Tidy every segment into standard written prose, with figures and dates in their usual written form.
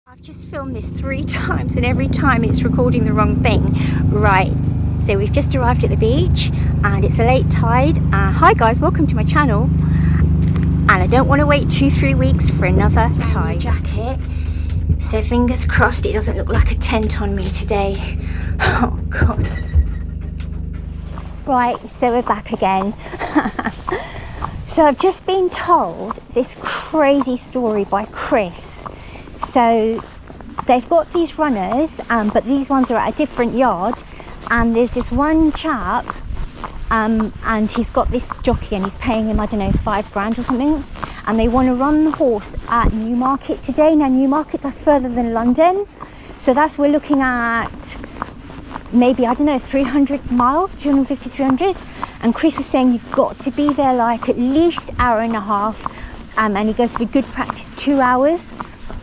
I've just filmed this 3 times and every time it's recording the wrong thing. Right, so we've just arrived at the beach and it's a late tide. Hi guys, welcome to my channel. And I don't want to wait 2-3 weeks for another tide. Jacket. So fingers crossed it doesn't look like a tent on me today. Oh God. Right, so we're back again. So I've just been told this crazy story by Chris. So they've got these runners, but these ones are at a different yard, and there's this one chap, and he's got this jockey and he's paying him, I don't know, £5 or something, and they want to run the horse at Newmarket today. Now Newmarket, that's further than London, so we're looking at maybe, I don't know, 300 miles, 250, 300, and Chris was saying you've got to be there like at least hour and a half, and he goes for good practice 2 hours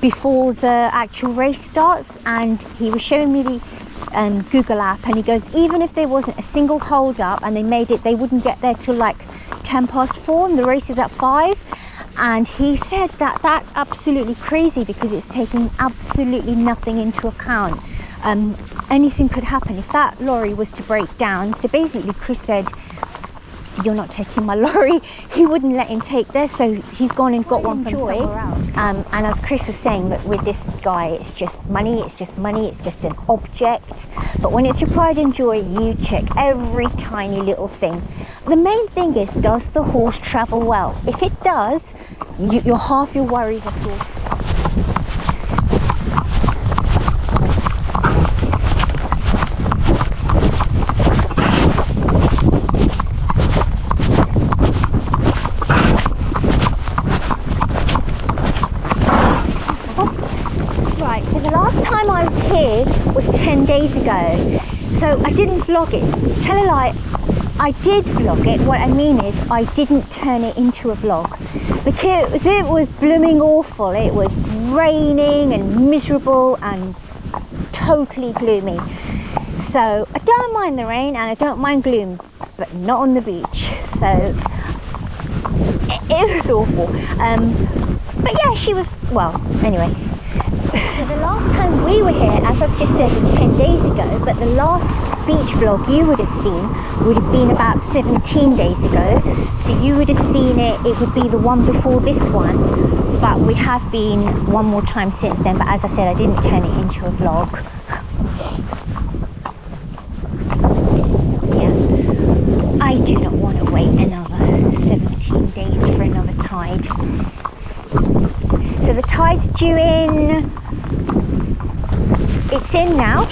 before the actual race starts. And he was showing me the Google app, and he goes, even if there wasn't a single hold up and they made it, they wouldn't get there till like 4:10 and the race is at 5. And he said that that's absolutely crazy because it's taking absolutely nothing into account. Anything could happen if that lorry was to break down. So basically Chris said, you're not taking my lorry. He wouldn't let him take this, so he's gone and got one from somewhere else. And as Chris was saying, that with this guy, it's just money, it's just an object. But when it's your pride and joy, you check every tiny little thing. The main thing is, does the horse travel well? If it does, your half your worries are sorted. I was here was 10 days ago, so I didn't vlog it. Tell a lie, I did vlog it. What I mean is I didn't turn it into a vlog because it was blooming awful. It was raining and miserable and totally gloomy. So I don't mind the rain and I don't mind gloom, but not on the beach. So it was awful. But yeah, she was, well, anyway. So the last time we were here, as I've just said, was 10 days ago, but the last beach vlog you would have seen would have been about 17 days ago. So you would have seen it would be the one before this one, but we have been one more time since then. But as I said, I didn't turn it into a vlog. Yeah, I do not want to wait another 17 days for another tide. So the tide's due in, it's in now,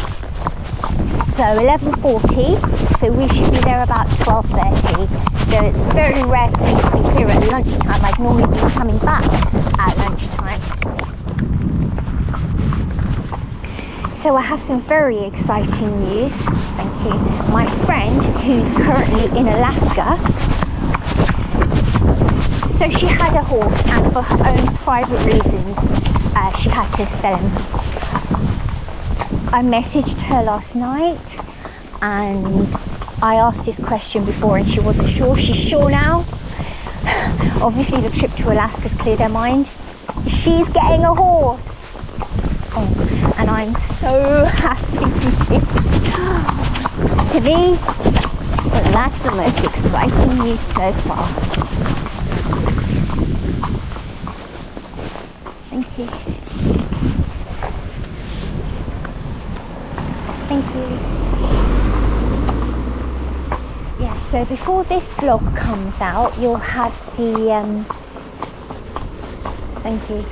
so 11:40, so we should be there about 12:30. So it's very rare for me to be here at lunchtime. I'd normally be coming back at lunchtime. So I have some very exciting news, thank you. My friend, who's currently in Alaska, so she had a horse, and for her own private reasons, she had to sell him. I messaged her last night, and I asked this question before, and she wasn't sure. She's sure now. Obviously, the trip to Alaska's cleared her mind. She's getting a horse. Oh, and I'm so happy. To me, that's the most exciting news so far. Thank you. Thank you. Yeah, so before this vlog comes out, you'll have the, thank you,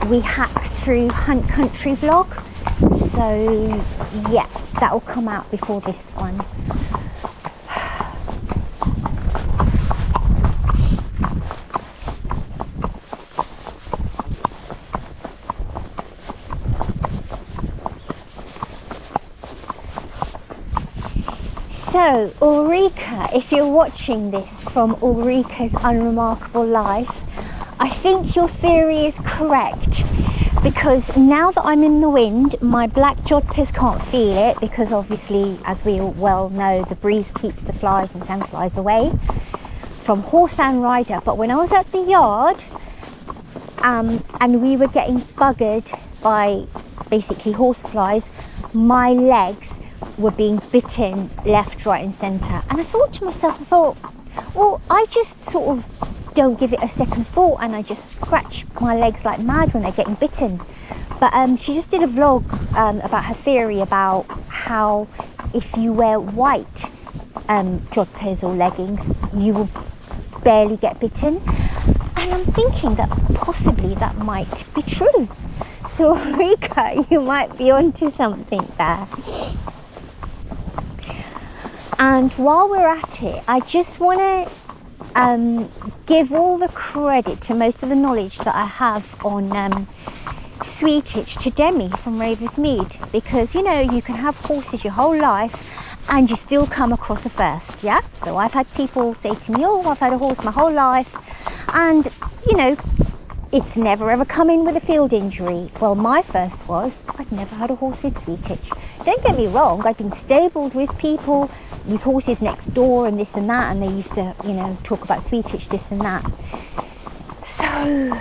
We Hack Through Hunt Country vlog. So yeah, that will come out before this one. So Ulrika, if you're watching this from Ulrika's Unremarkable Life, I think your theory is correct, because now that I'm in the wind, my black jodhpurs can't feel it, because obviously, as we all well know, the breeze keeps the flies and sandflies away from horse and rider. But when I was at the yard and we were getting buggered by basically horseflies. My legs were being bitten left, right and centre, and I thought to myself, well, I just sort of don't give it a second thought, and I just scratch my legs like mad when they're getting bitten. But she just did a vlog about her theory about how if you wear white jodhpurs or leggings, you will barely get bitten. And I'm thinking that possibly that might be true. So Rika, you might be onto something there. And while we're at it, I just want to give all the credit to most of the knowledge that I have on Sweetitch to Demi from Ravensmead, because you know you can have horses your whole life and you still come across a first. Yeah, so I've had people say to me, oh, I've had a horse my whole life, and you know it's never ever come in with a field injury. Well, my first was I'd never had a horse with Sweetitch. Don't get me wrong, I'd been stabled with people with horses next door and this and that, and they used to, you know, talk about Sweetitch this and that. So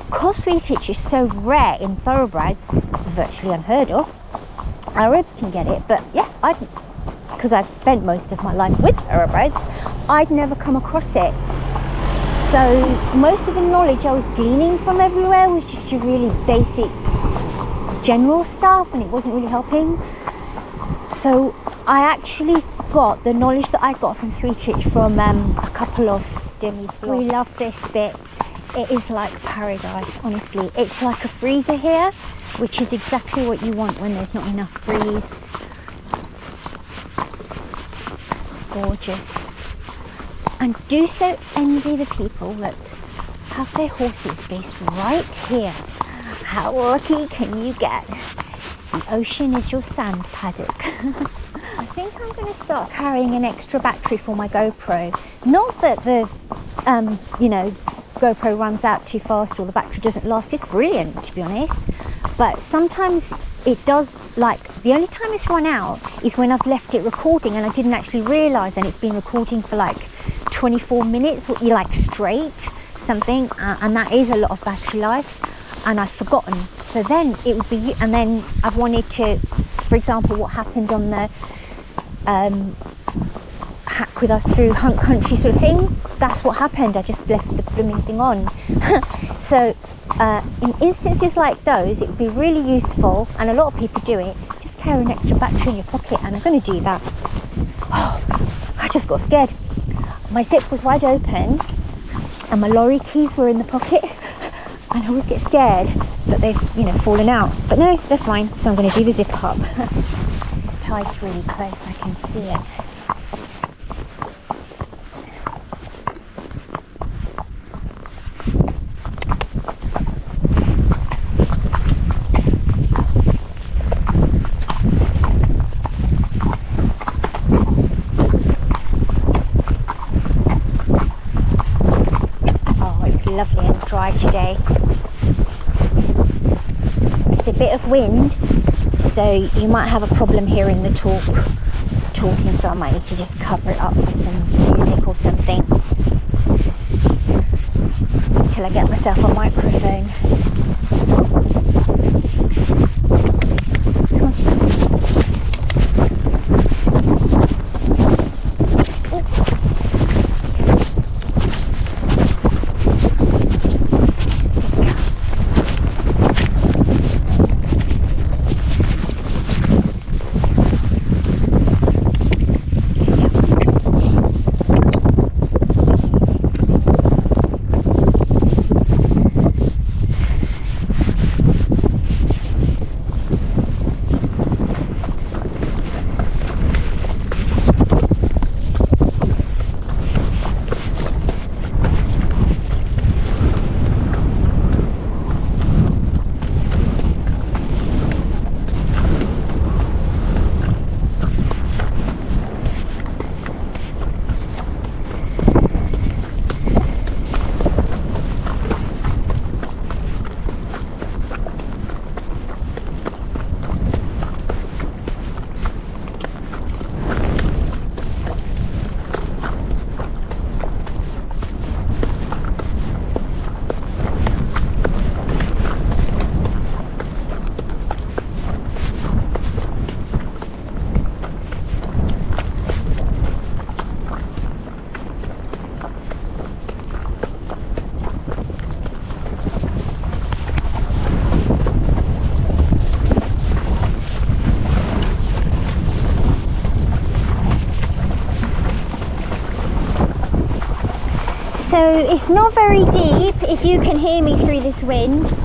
because Sweetitch is so rare in thoroughbreds, virtually unheard of. Arabs can get it, but yeah, because I've spent most of my life with thoroughbreds, I'd never come across it. So most of the knowledge I was gleaning from everywhere was just your really basic general stuff, and it wasn't really helping. So I actually got the knowledge that I got from Sweetitch from a couple of Demi's vlogs. We love this bit. It is like paradise, honestly. It's like a freezer here, which is exactly what you want when there's not enough breeze. Gorgeous. And do so envy the people that have their horses based right here. How lucky can you get? The ocean is your sand paddock. I think I'm going to start carrying an extra battery for my GoPro. Not that the, you know, GoPro runs out too fast or the battery doesn't last. It's brilliant, to be honest, but sometimes it does. Like the only time it's run out is when I've left it recording and I didn't actually realize, and it's been recording for like 24 minutes or like straight something, and that is a lot of battery life, and I've forgotten. So then it would be, and then I've wanted to, for example, what happened on the hack with us through Hunt Country sort of thing, that's what happened. I just left the blooming thing on. So in instances like those, it would be really useful, and a lot of people do it, just carry an extra battery in your pocket, and I'm going to do that. Oh, I just got scared. My zip was wide open and my lorry keys were in the pocket, and I always get scared that they've, you know, fallen out, but no, they're fine. So I'm going to do the zip up. Tide's really close, I can see it. Lovely and dry today. It's a bit of wind, so you might have a problem hearing the talking, so I might need to just cover it up with some music or something until I get myself a microphone. So it's not very deep, if you can hear me through this wind.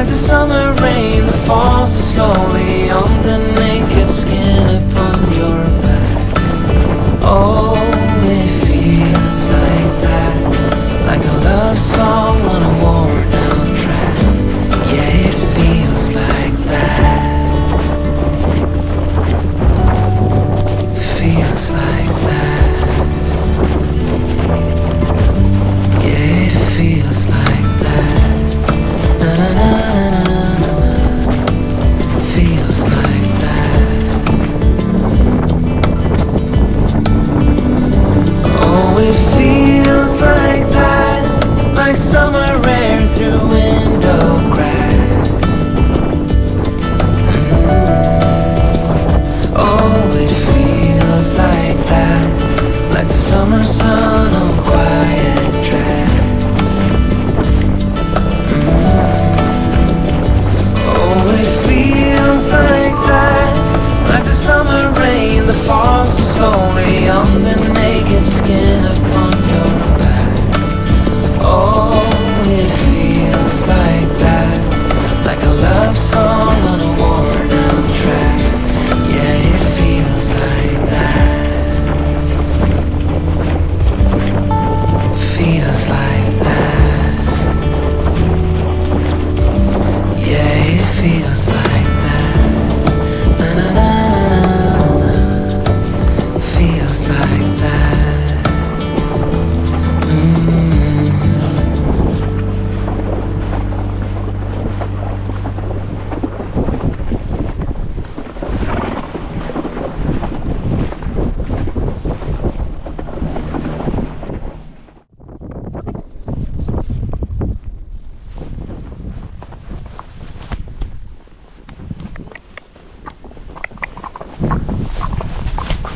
like the summer rain that falls so slowly on the naked skin upon your back. Oh, it feels like that, like a love song on a worn out track. Yeah, it feels like that. Feels like that. Yeah, it feels like that. Na na na na na na. Feels like that. Oh, it feels like that, like summer air through window crack. Oh, it feels like that, like the summer sun on quiet tracks. Oh, it feels like that, like the summer rain that falls so slowly on the naked skin upon your back. Oh, it feels like that, like a love song on a worn out track. Yeah, it feels like that. Feels like that. Yeah, it feels like that. Na na na na na. Feels like that.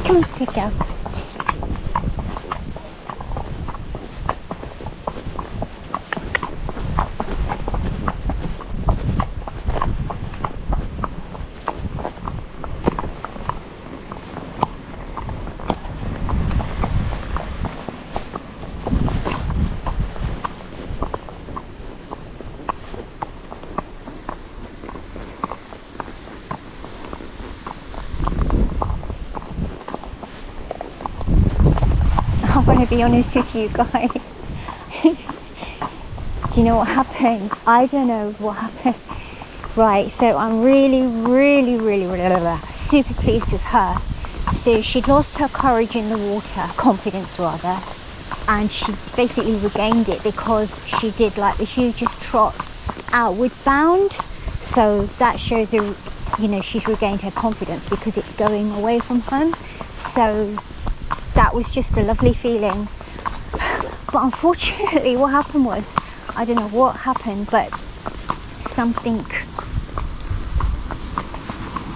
Come on, good girl. I want to be honest with you guys. Do you know what happened? I don't know what happened. Right, so I'm really super pleased with her. So she'd lost her courage in the water, confidence rather, and she basically regained it because she did like the hugest trot outward bound. So that shows her, you know, she's regained her confidence because it's going away from home. So that was just a lovely feeling. But unfortunately what happened was, I don't know what happened, but something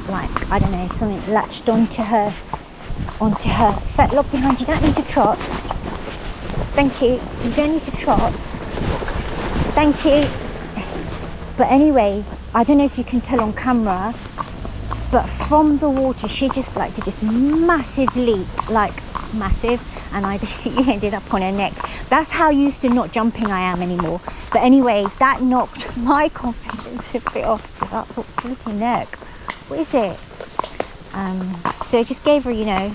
like, I don't know, something latched onto her fetlock behind. You don't need to trot. Thank you. You don't need to trot. Thank you. But anyway, I don't know if you can tell on camera, but from the water she just like did this massive leap, like massive, and I basically ended up on her neck. That's how used to not jumping I am anymore. But anyway, that knocked my confidence a bit off to that bloody neck. What is it? So it just gave her, you know,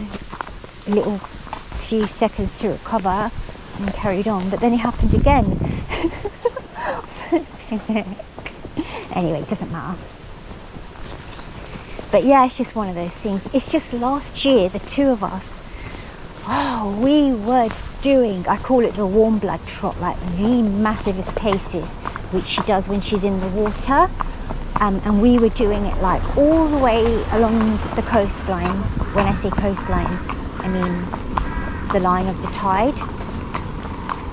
a little few seconds to recover and carried on. But then it happened again. Anyway, it doesn't matter. But yeah, it's just one of those things. It's just last year, the two of us, we were doing, I call it the warm blood trot, like the massivest paces, which she does when she's in the water. And we were doing it like all the way along the coastline. When I say coastline, I mean the line of the tide,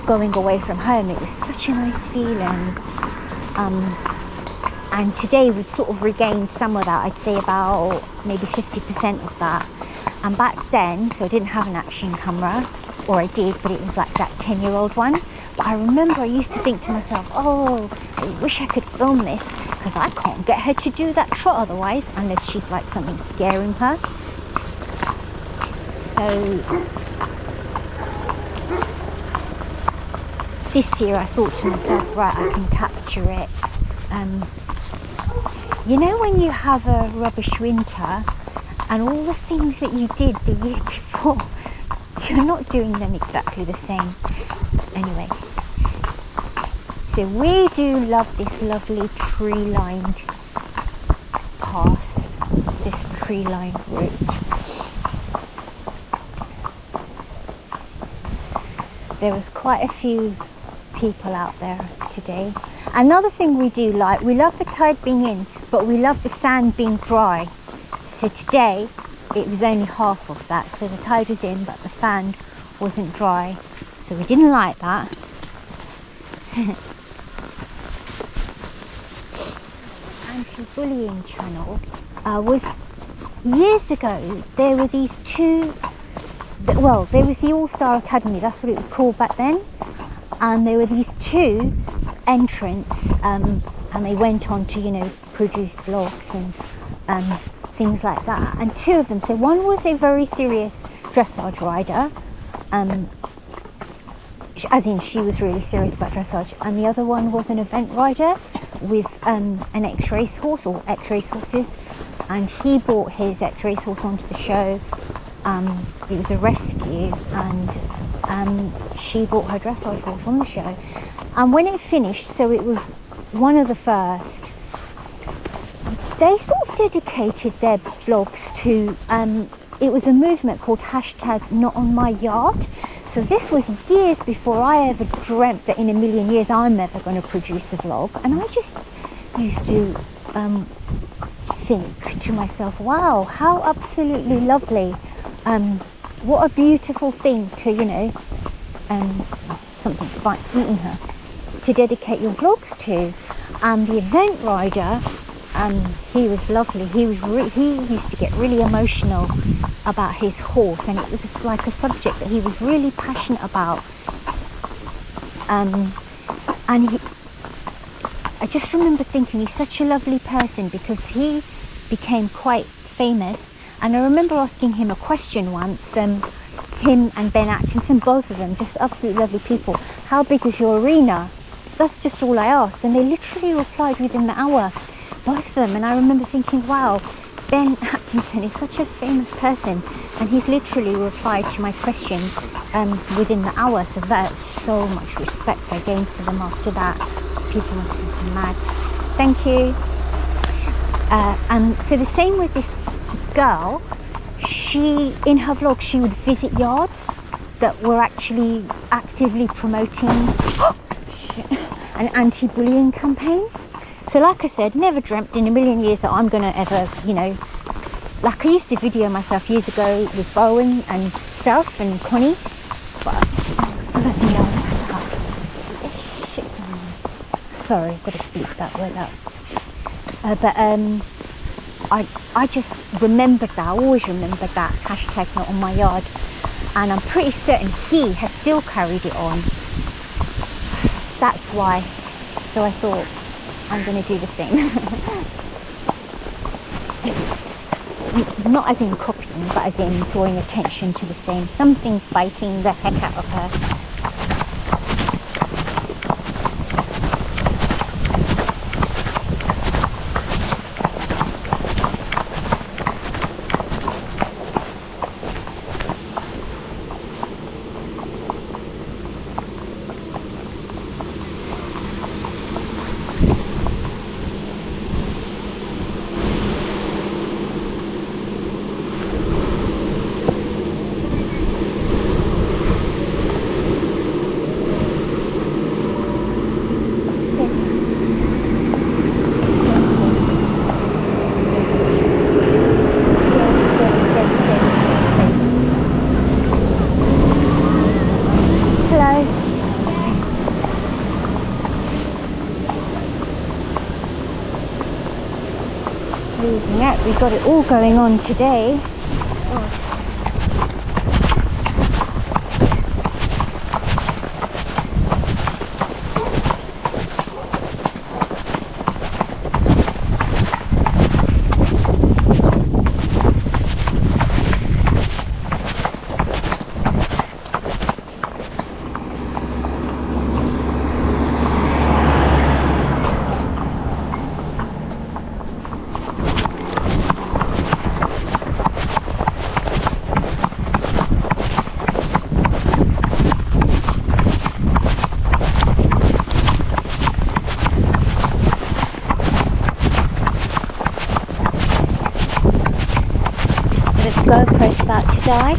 going away from home. It was such a nice feeling. And today we'd sort of regained some of that. I'd say about maybe 50% of that. And back then, so I didn't have an action camera, or I did, but it was like that 10-year-old one. But I remember I used to think to myself, oh, I wish I could film this, because I can't get her to do that trot otherwise, unless she's like something scaring her. So this year I thought to myself, right, I can capture it. You know when you have a rubbish winter and all the things that you did the year before, you're not doing them exactly the same. Anyway, so we do love this lovely tree-lined pass, this tree-lined route. There was quite a few people out there today. Another thing we do like, we love the tide being in, but we love the sand being dry. So today it was only half of that, so the tide was in but the sand wasn't dry, so we didn't like that. Anti-bullying channel was years ago. There were these two, well, there was the All-Star Academy, that's what it was called back then, and there were these two entrants, and they went on to, you know, produce vlogs and things like that. And two of them, so one was a very serious dressage rider, as in she was really serious about dressage, and the other one was an event rider with an ExRacehorse or ExRacehorses, and he brought his ExRacehorse onto the show. It was a rescue, and she brought her dressage horse on the show. And when it finished, so it was one of the first, they sort of dedicated their vlogs to, it was a movement called #NotOnMyYard. So this was years before I ever dreamt that in a million years I'm ever going to produce a vlog. And I just used to think to myself, wow, how absolutely lovely. What a beautiful thing to, you know, something's eating her, to dedicate your vlogs to. And the event rider, he was lovely. He used to get really emotional about his horse, and it was just like a subject that he was really passionate about. And I just remember thinking he's such a lovely person, because he became quite famous. And I remember asking him a question once, him and Ben Atkinson, both of them, just absolutely lovely people. How big is your arena? That's just all I asked. And they literally replied within the hour, both of them. And I remember thinking, wow, Ben Atkinson is such a famous person, and he's literally replied to my question within the hour. So that's so much respect I gained for them after that. People must think I'm mad. Thank you. And so the same with this girl. She, in her vlog, she would visit yards that were actually actively promoting an anti-bullying campaign. So like I said, never dreamt in a million years that I'm going to ever, you know, like I used to video myself years ago with Bowen and stuff and Connie, but bloody hell, what's that? Shit. Sorry, I've got to bleep that word out. I just remembered that, I always remembered that #NotOnMyYard, and I'm pretty certain he has still carried it on. That's why. So I thought, I'm going to do the same. Not as in copying, but as in drawing attention to the same. Something's biting the heck out of her. We've got it all going on today. GoPro's about to die.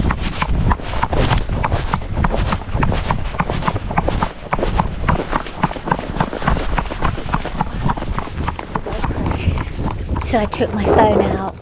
So I took my phone out.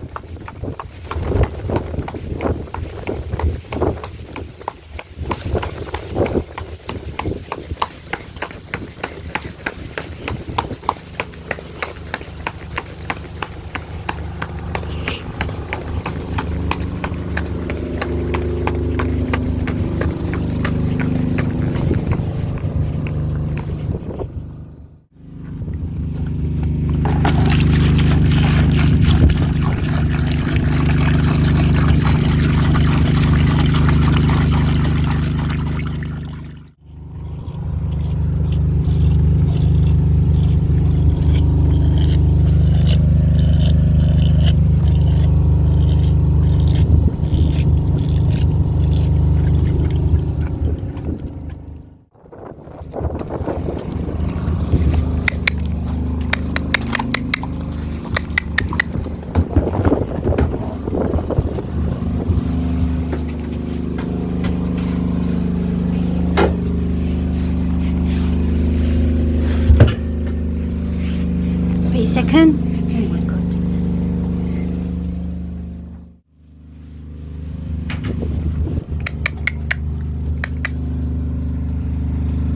Wait a second. Oh my god.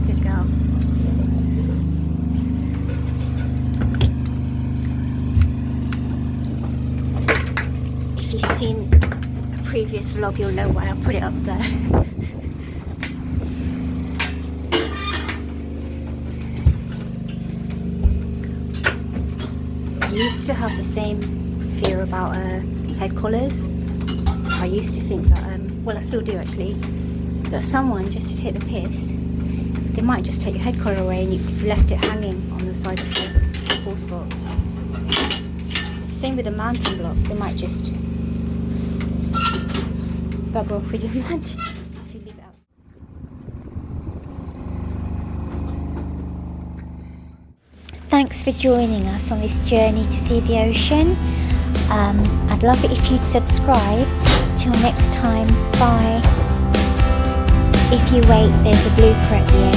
Good girl. If you've seen a previous vlog, you'll know why I put it up there. I used to have the same fear about head collars. I used to think that, well I still do actually, that someone just to take the piss, they might just take your head collar away and you've left it hanging on the side of the horse box. Same with a mounting block, they might just bugger off with your mounting if you leave it out. Thanks for joining us on this journey to see the ocean. I'd love it if you'd subscribe. Till next time, bye. If you wait, there's a blooper at the end.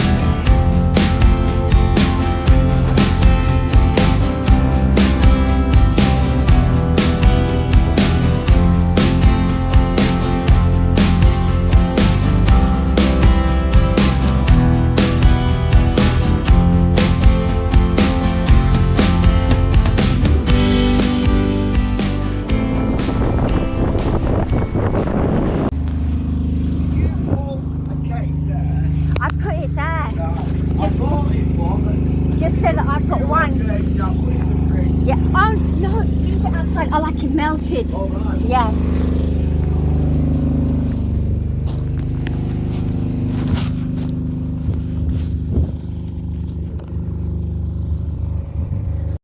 Just so that I've got one. Yeah. Oh no, leave it outside. I like it melted. Yeah.